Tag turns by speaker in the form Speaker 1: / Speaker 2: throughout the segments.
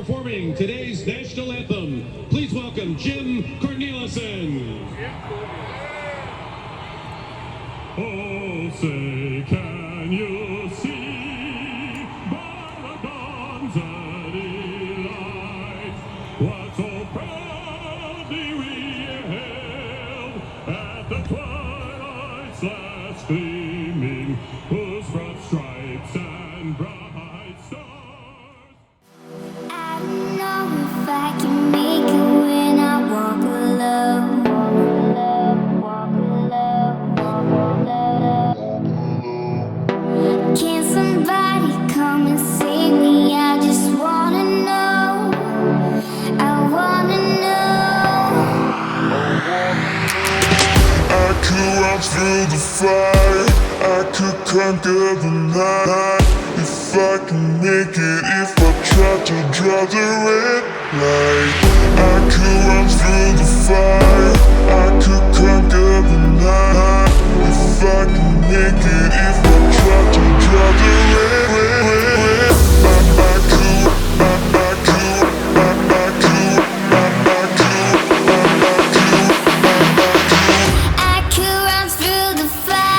Speaker 1: performing today's national anthem. Please welcome Jim Cornelissen. Oh, say, can you see by the dawn's early light what so proudly we hailed at the twilight's last gleaming, whose broad stripes and bright stars.
Speaker 2: I don't know if I can make it when I walk alone. Can somebody come and save me? I just wanna know. I wanna know.
Speaker 3: I could run through the fire, I could conquer the night. If I can make it, if I try to draw the red light. I could run through the fire, I could conquer the night. If I can make it, if I try to draw the red light.
Speaker 2: I could run through the fire.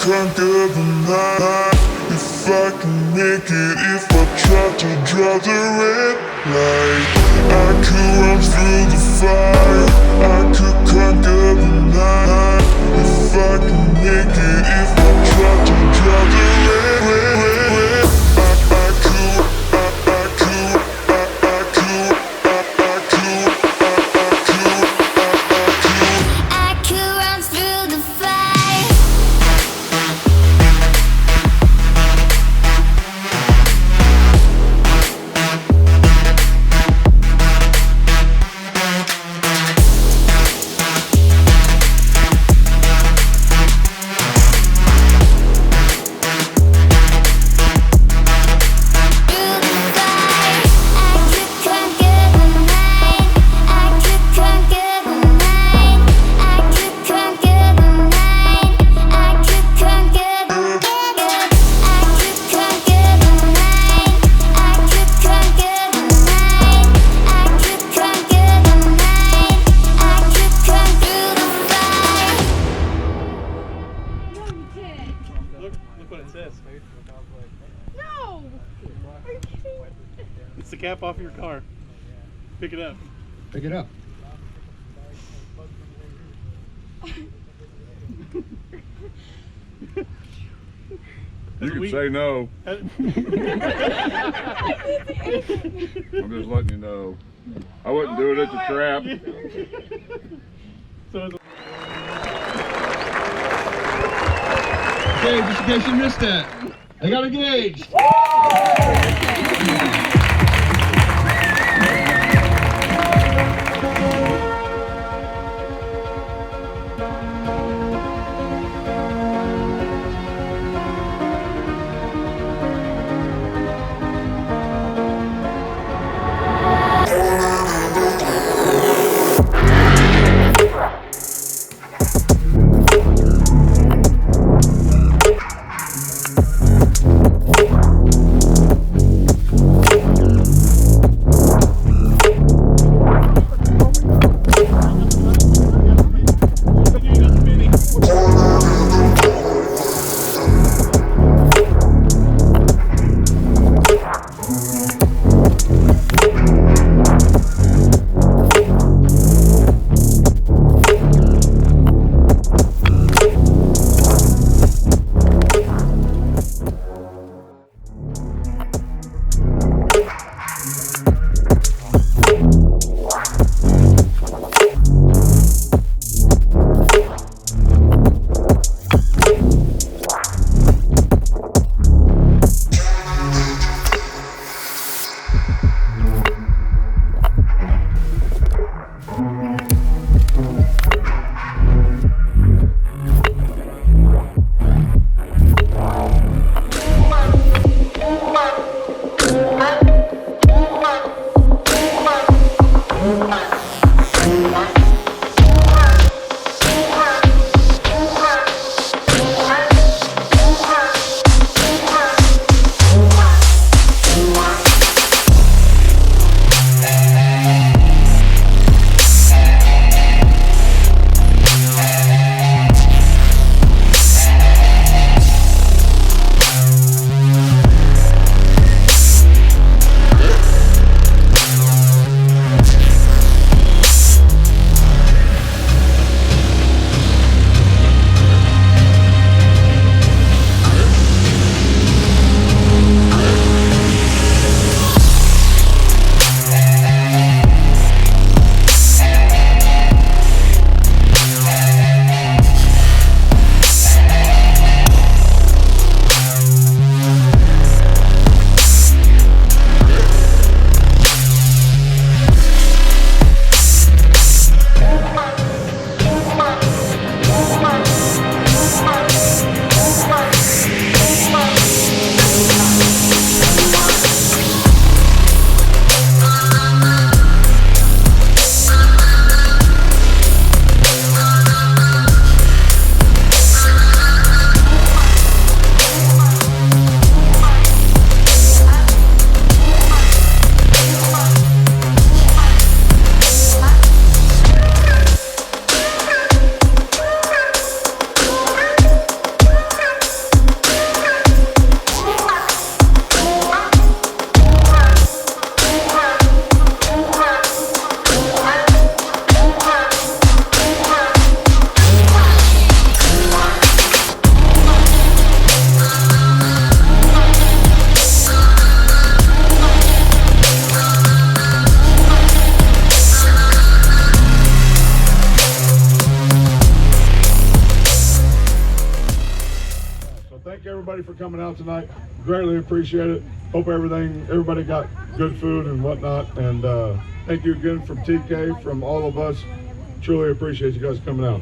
Speaker 3: Conquer the night. If I can make it, if I try to draw the red light. I could run through the fire, I could conquer the night. If I can make it, if I try to draw the red light. I could.
Speaker 2: I could run through the fire.
Speaker 4: Look what it says.
Speaker 5: No! Are you kidding?
Speaker 4: It's the cap off your car. Pick it up.
Speaker 6: Pick it up.
Speaker 7: You can say no. I'm just letting you know. I wouldn't do it. It's a trap.
Speaker 4: So it's
Speaker 6: Okay, just in case you missed that, I got engaged.
Speaker 8: everybody for coming out tonight. Greatly appreciate it. Hope everybody got good food and whatnot. And thank you again from TK, from all of us. Truly appreciate you guys coming out.